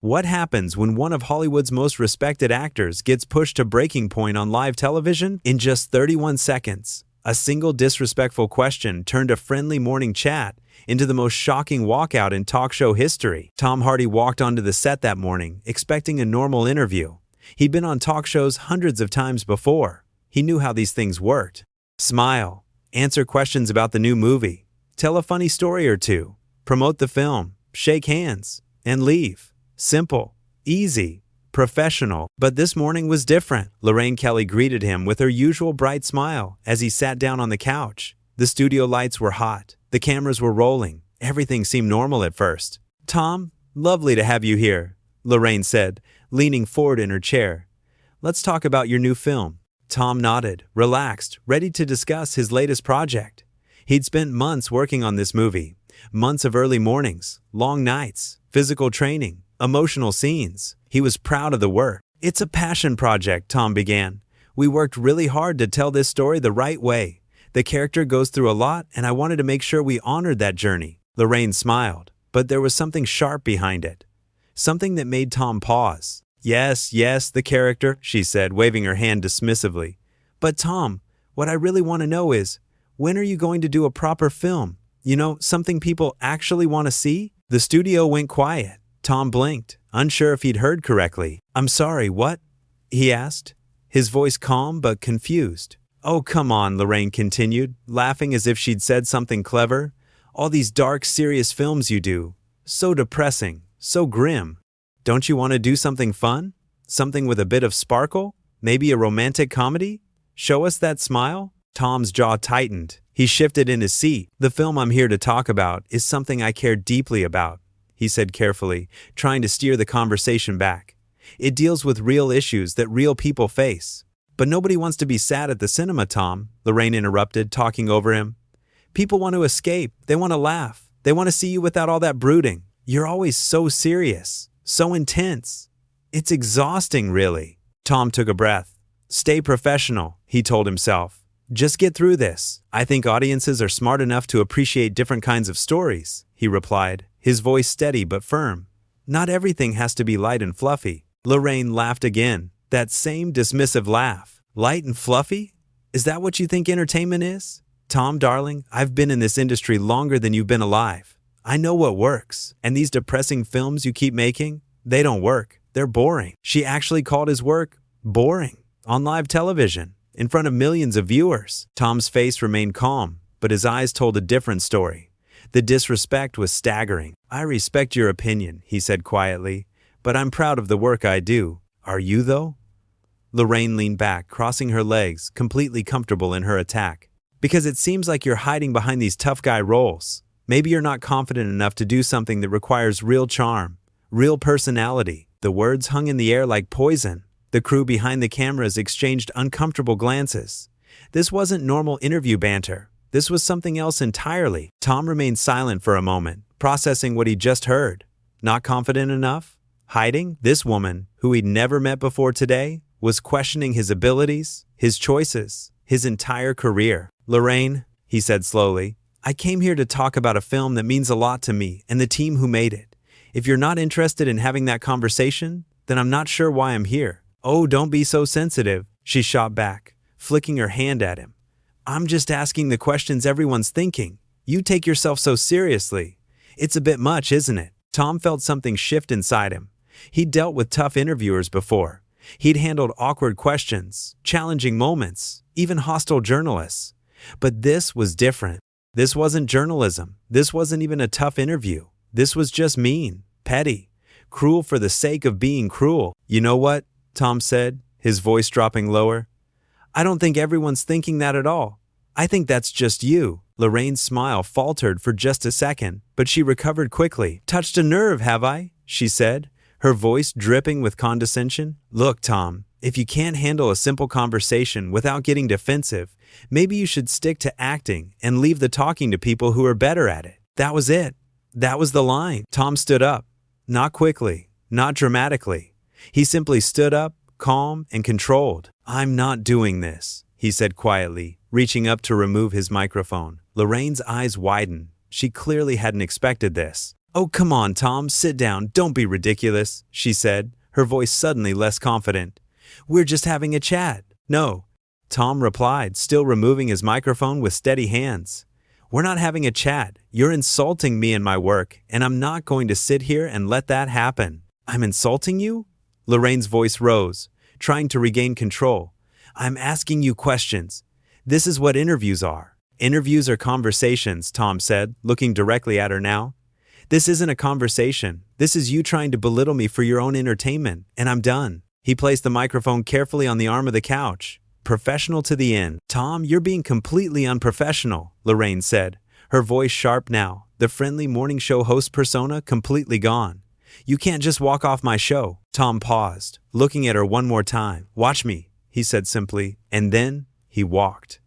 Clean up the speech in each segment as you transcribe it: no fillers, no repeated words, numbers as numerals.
What happens when one of Hollywood's most respected actors gets pushed to breaking point on live television? In just 31 seconds, a single disrespectful question turned a friendly morning chat into the most shocking walkout in talk show history. Tom Hardy walked onto the set that morning, expecting a normal interview. He'd been on talk shows hundreds of times before. He knew how these things worked. Smile, answer questions about the new movie, tell a funny story or two, promote the film, shake hands, and leave. Simple, easy, professional. But this morning was different. Lorraine Kelly greeted him with her usual bright smile as he sat down on the couch. The studio lights were hot. The cameras were rolling. Everything seemed normal at first. "Tom, lovely to have you here," Lorraine said, leaning forward in her chair. "Let's talk about your new film." Tom nodded, relaxed, ready to discuss his latest project. He'd spent months working on this movie. Months of early mornings, long nights, physical training, emotional scenes. He was proud of the work. "It's a passion project," Tom began. "We worked really hard to tell this story the right way. The character goes through a lot, and I wanted to make sure we honored that journey." Lorraine smiled, but there was something sharp behind it. Something that made Tom pause. Yes, the character," she said, waving her hand dismissively. "But Tom, what I really want to know is, when are you going to do a proper film? You know, something people actually want to see?" The studio went quiet. Tom blinked, unsure if he'd heard correctly. "I'm sorry, what?" he asked, his voice calm but confused. "Oh, come on," Lorraine continued, laughing as if she'd said something clever. "All these dark, serious films you do. So depressing, so grim. Don't you want to do something fun? Something with a bit of sparkle? Maybe a romantic comedy? Show us that smile?" Tom's jaw tightened. He shifted in his seat. "The film I'm here to talk about is something I care deeply about," he said carefully, trying to steer the conversation back. "It deals with real issues that real people face." "But nobody wants to be sad at the cinema, Tom," Lorraine interrupted, talking over him. "People want to escape. They want to laugh. They want to see you without all that brooding. You're always so serious, so intense. It's exhausting, really." Tom took a breath. "Stay professional," he told himself. "Just get through this. I think audiences are smart enough to appreciate different kinds of stories," he replied, his voice steady but firm. "Not everything has to be light and fluffy." Lorraine laughed again, that same dismissive laugh. "Light and fluffy? Is that what you think entertainment is? Tom, darling, I've been in this industry longer than you've been alive. I know what works. And these depressing films you keep making, they don't work. They're boring." She actually called his work boring on live television, in front of millions of viewers. Tom's face remained calm, but his eyes told a different story. The disrespect was staggering. "I respect your opinion," he said quietly, "but I'm proud of the work I do. Are you, though?" Lorraine leaned back, crossing her legs, completely comfortable in her attack. "Because it seems like you're hiding behind these tough guy roles. Maybe you're not confident enough to do something that requires real charm, real personality." The words hung in the air like poison. The crew behind the cameras exchanged uncomfortable glances. This wasn't normal interview banter. This was something else entirely. Tom remained silent for a moment, processing what he'd just heard. Not confident enough? Hiding? This woman, who he'd never met before today, was questioning his abilities, his choices, his entire career. "Lorraine," he said slowly, "I came here to talk about a film that means a lot to me and the team who made it. If you're not interested in having that conversation, then I'm not sure why I'm here." "Oh, don't be so sensitive," she shot back, flicking her hand at him. "I'm just asking the questions everyone's thinking. You take yourself so seriously. It's a bit much, isn't it?" Tom felt something shift inside him. He'd dealt with tough interviewers before. He'd handled awkward questions, challenging moments, even hostile journalists. But this was different. This wasn't journalism. This wasn't even a tough interview. This was just mean, petty, cruel for the sake of being cruel. "You know what?" Tom said, his voice dropping lower. "I don't think everyone's thinking that at all. I think that's just you." Lorraine's smile faltered for just a second, but she recovered quickly. "Touched a nerve, have I?" she said, her voice dripping with condescension. "Look, Tom, if you can't handle a simple conversation without getting defensive, maybe you should stick to acting and leave the talking to people who are better at it." That was it. That was the line. Tom stood up. Not quickly, not dramatically. He simply stood up, calm and controlled. "I'm not doing this," he said quietly, reaching up to remove his microphone. Lorraine's eyes widened. She clearly hadn't expected this. "Oh, come on, Tom, sit down, don't be ridiculous," she said, her voice suddenly less confident. "We're just having a chat." "No," Tom replied, still removing his microphone with steady hands. "We're not having a chat. You're insulting me and my work, and I'm not going to sit here and let that happen." "I'm insulting you?" Lorraine's voice rose, trying to regain control. "I'm asking you questions. This is what interviews are." "Interviews are conversations," Tom said, looking directly at her now. "This isn't a conversation. This is you trying to belittle me for your own entertainment, and I'm done." He placed the microphone carefully on the arm of the couch. "Professional to the end." "Tom, you're being completely unprofessional," Lorraine said, her voice sharp now, the friendly morning show host persona completely gone. "You can't just walk off my show." Tom paused, looking at her one more time. "Watch me," he said simply, and then he walked.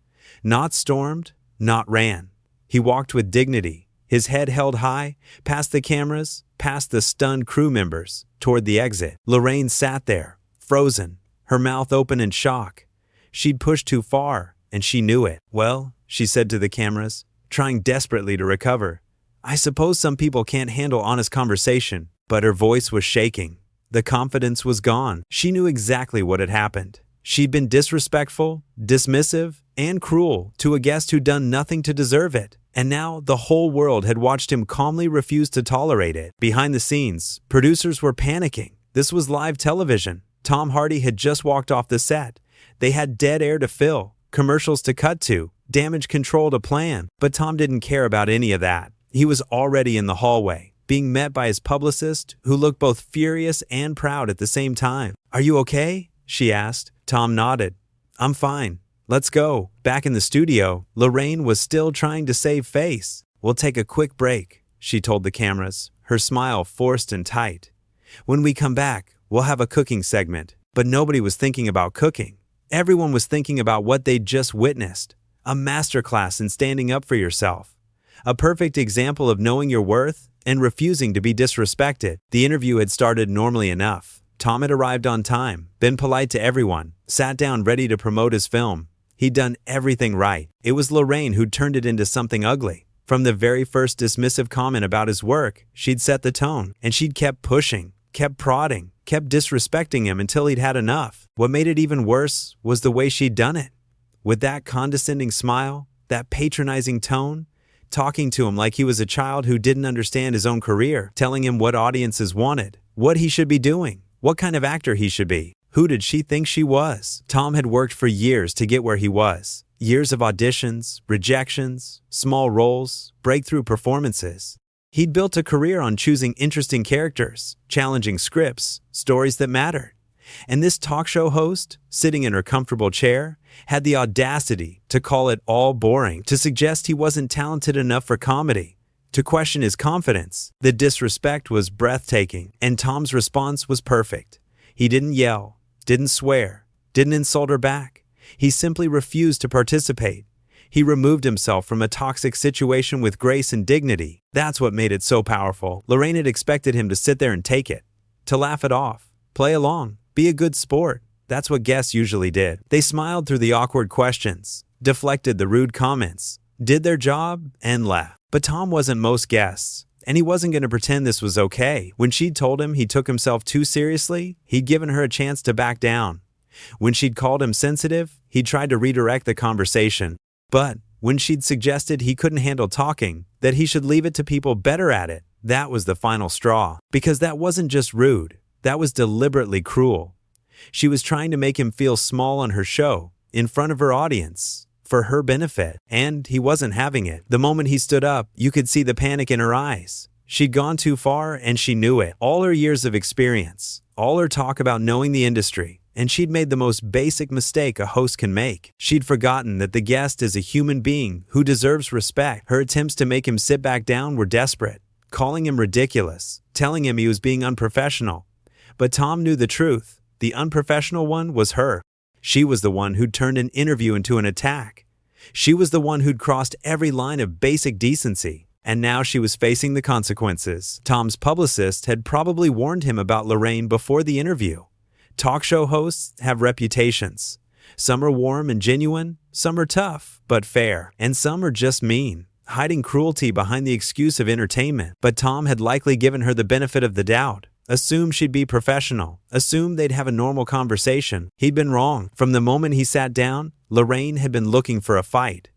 Not stormed, not ran. He walked with dignity, his head held high, past the cameras, past the stunned crew members, toward the exit. Lorraine sat there, frozen, her mouth open in shock. She'd pushed too far, and she knew it. "Well," she said to the cameras, trying desperately to recover, "I suppose some people can't handle honest conversation." But her voice was shaking. The confidence was gone. She knew exactly what had happened. She'd been disrespectful, dismissive, and cruel to a guest who'd done nothing to deserve it. And now the whole world had watched him calmly refuse to tolerate it. Behind the scenes, producers were panicking. This was live television. Tom Hardy had just walked off the set. They had dead air to fill, commercials to cut to, damage control to plan. But Tom didn't care about any of that. He was already in the hallway, being met by his publicist, who looked both furious and proud at the same time. "Are you okay?" she asked. Tom nodded. "I'm fine. Let's go." Back in the studio, Lorraine was still trying to save face. "We'll take a quick break," she told the cameras, her smile forced and tight. "When we come back, we'll have a cooking segment." But nobody was thinking about cooking. Everyone was thinking about what they'd just witnessed. A masterclass in standing up for yourself. A perfect example of knowing your worth and refusing to be disrespected. The interview had started normally enough. Tom had arrived on time, been polite to everyone, sat down ready to promote his film. He'd done everything right. It was Lorraine who'd turned it into something ugly. From the very first dismissive comment about his work, she'd set the tone, and she'd kept pushing, kept prodding, kept disrespecting him until he'd had enough. What made it even worse was the way she'd done it. With that condescending smile, that patronizing tone, talking to him like he was a child who didn't understand his own career, telling him what audiences wanted, what he should be doing, what kind of actor he should be. Who did she think she was? Tom had worked for years to get where he was. Years of auditions, rejections, small roles, breakthrough performances. He'd built a career on choosing interesting characters, challenging scripts, stories that mattered. And this talk show host, sitting in her comfortable chair, had the audacity to call it all boring, to suggest he wasn't talented enough for comedy, to question his confidence. The disrespect was breathtaking, and Tom's response was perfect. He didn't yell, didn't swear, didn't insult her back. He simply refused to participate. He removed himself from a toxic situation with grace and dignity. That's what made it so powerful. Lorraine had expected him to sit there and take it, to laugh it off, play along, be a good sport. That's what guests usually did. They smiled through the awkward questions, deflected the rude comments, did their job, and left. But Tom wasn't most guests, and he wasn't going to pretend this was okay. When she'd told him he took himself too seriously, he'd given her a chance to back down. When she'd called him sensitive, he'd tried to redirect the conversation. But when she'd suggested he couldn't handle talking, that he should leave it to people better at it, that was the final straw. Because that wasn't just rude, that was deliberately cruel. She was trying to make him feel small on her show, in front of her audience, for her benefit, and he wasn't having it. The moment he stood up, you could see the panic in her eyes. She'd gone too far, and she knew it. All her years of experience, all her talk about knowing the industry, and she'd made the most basic mistake a host can make. She'd forgotten that the guest is a human being who deserves respect. Her attempts to make him sit back down were desperate, calling him ridiculous, telling him he was being unprofessional. But Tom knew the truth. The unprofessional one was her. She was the one who'd turned an interview into an attack. She was the one who'd crossed every line of basic decency. And now she was facing the consequences. Tom's publicist had probably warned him about Lorraine before the interview. Talk show hosts have reputations. Some are warm and genuine, some are tough, but fair, and some are just mean. hiding cruelty behind the excuse of entertainment. But Tom had likely given her the benefit of the doubt, assumed she'd be professional, assumed they'd have a normal conversation. He'd been wrong. From the moment he sat down, Lorraine had been looking for a fight.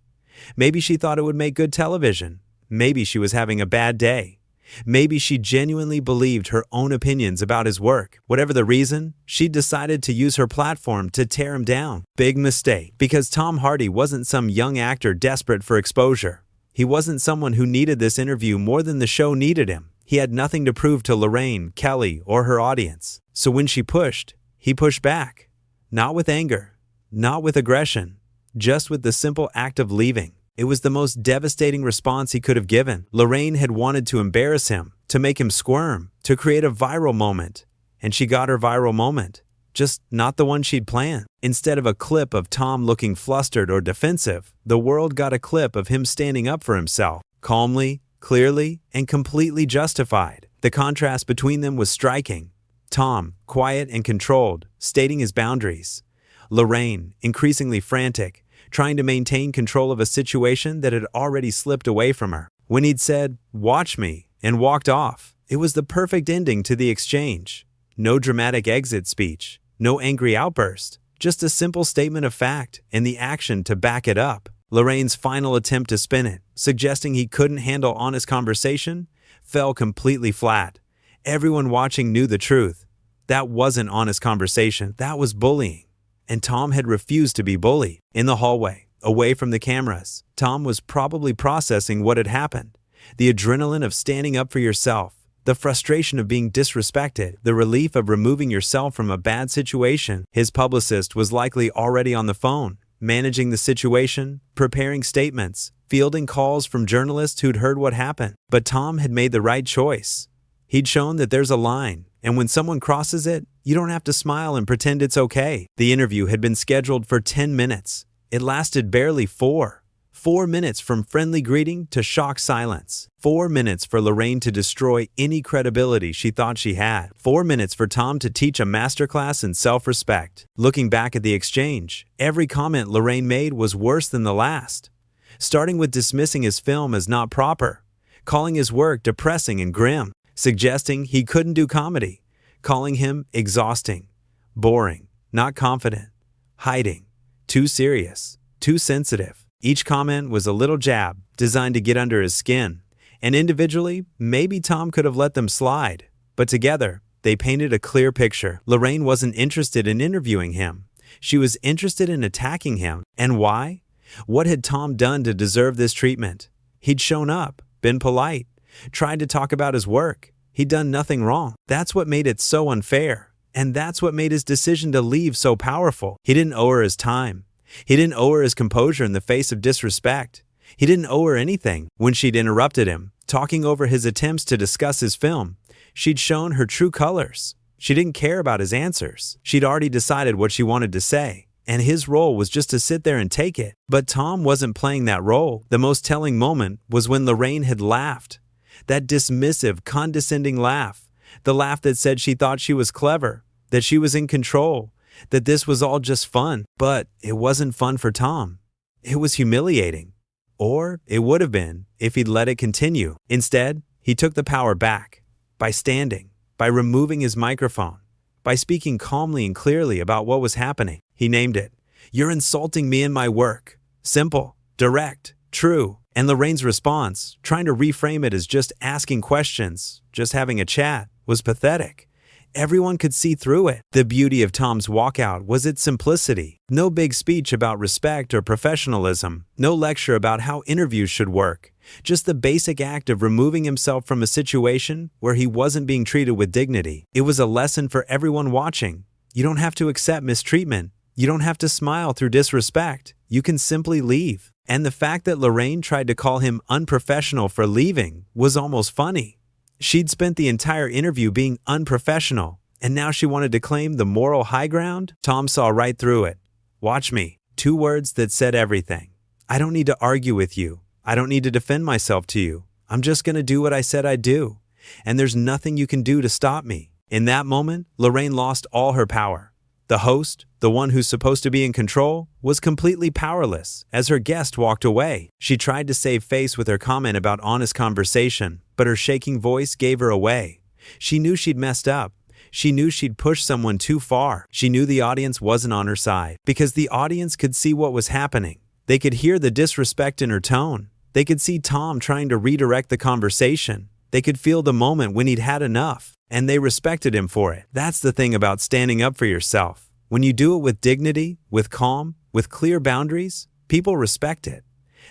Maybe she thought it would make good television. Maybe she was having a bad day. Maybe she genuinely believed her own opinions about his work. Whatever the reason, she decided to use her platform to tear him down. Big mistake, because Tom Hardy wasn't some young actor desperate for exposure. He wasn't someone who needed this interview more than the show needed him. He had nothing to prove to Lorraine, Kelly, or her audience. So when she pushed, he pushed back. Not with anger, not with aggression, just with the simple act of leaving. It was the most devastating response he could have given. Lorraine had wanted to embarrass him, to make him squirm, to create a viral moment. And she got her viral moment. Just not the one she'd planned. Instead of a clip of Tom looking flustered or defensive, the world got a clip of him standing up for himself, calmly, clearly, and completely justified. The contrast between them was striking. Tom, quiet and controlled, stating his boundaries. Lorraine, increasingly frantic, trying to maintain control of a situation that had already slipped away from her. When he'd said, "Watch me," and walked off, it was the perfect ending to the exchange. No dramatic exit speech, no angry outburst, just a simple statement of fact and the action to back it up. Lorraine's final attempt to spin it, suggesting he couldn't handle honest conversation, fell completely flat. Everyone watching knew the truth. That wasn't honest conversation, that was bullying. And Tom had refused to be bullied. In the hallway, away from the cameras, Tom was probably processing what had happened. The adrenaline of standing up for yourself, the frustration of being disrespected, the relief of removing yourself from a bad situation. His publicist was likely already on the phone, managing the situation, preparing statements, fielding calls from journalists who'd heard what happened. But Tom had made the right choice. He'd shown that there's a line, and when someone crosses it, you don't have to smile and pretend it's okay. The interview had been scheduled for 10 minutes. It lasted barely 4. 4 minutes from friendly greeting to shocked silence. 4 minutes for Lorraine to destroy any credibility she thought she had. 4 minutes for Tom to teach a masterclass in self-respect. Looking back at the exchange, every comment Lorraine made was worse than the last. Starting with dismissing his film as not proper, calling his work depressing and grim, suggesting he couldn't do comedy, calling him exhausting, boring, not confident, hiding, too serious, too sensitive. Each comment was a little jab designed to get under his skin, and individually, maybe Tom could have let them slide, but together, they painted a clear picture. Lorraine wasn't interested in interviewing him. She was interested in attacking him. And why? What had Tom done to deserve this treatment? He'd shown up, been polite, tried to talk about his work. He'd done nothing wrong. That's what made it so unfair. And that's what made his decision to leave so powerful. He didn't owe her his time. He didn't owe her his composure in the face of disrespect. He didn't owe her anything. When she'd interrupted him, talking over his attempts to discuss his film, she'd shown her true colors. She didn't care about his answers. She'd already decided what she wanted to say, and his role was just to sit there and take it. But Tom wasn't playing that role. The most telling moment was when Lorraine had laughed. That dismissive, condescending laugh. The laugh that said she thought she was clever, that she was in control, that this was all just fun. But it wasn't fun for Tom. It was humiliating. Or it would have been if he'd let it continue. Instead, he took the power back by standing, by removing his microphone, by speaking calmly and clearly about what was happening. He named it. "You're insulting me and my work." Simple, direct, true. And Lorraine's response, trying to reframe it as just asking questions, just having a chat, was pathetic. Everyone could see through it. The beauty of Tom's walkout was its simplicity. No big speech about respect or professionalism. No lecture about how interviews should work. Just the basic act of removing himself from a situation where he wasn't being treated with dignity. It was a lesson for everyone watching. You don't have to accept mistreatment. You don't have to smile through disrespect. You can simply leave. And the fact that Lorraine tried to call him unprofessional for leaving was almost funny. She'd spent the entire interview being unprofessional, and now she wanted to claim the moral high ground? Tom saw right through it. "Watch me." 2 words that said everything. I don't need to argue with you. I don't need to defend myself to you. I'm just going to do what I said I'd do. And there's nothing you can do to stop me. In that moment, Lorraine lost all her power. The host, the one who's supposed to be in control, was completely powerless as her guest walked away. She tried to save face with her comment about honest conversation, but her shaking voice gave her away. She knew she'd messed up. She knew she'd pushed someone too far. She knew the audience wasn't on her side because the audience could see what was happening. They could hear the disrespect in her tone. They could see Tom trying to redirect the conversation. They could feel the moment when he'd had enough, and they respected him for it. That's the thing about standing up for yourself. When you do it with dignity, with calm, with clear boundaries, people respect it.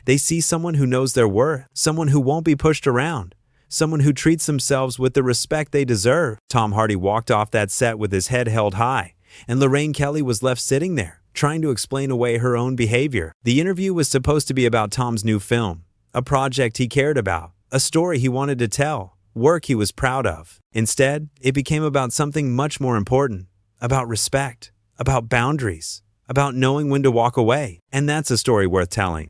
They see someone who knows their worth, someone who won't be pushed around, someone who treats themselves with the respect they deserve. Tom Hardy walked off that set with his head held high, and Lorraine Kelly was left sitting there, trying to explain away her own behavior. The interview was supposed to be about Tom's new film, a project he cared about, a story he wanted to tell, work he was proud of. Instead, it became about something much more important, about respect, about boundaries, about knowing when to walk away. And that's a story worth telling.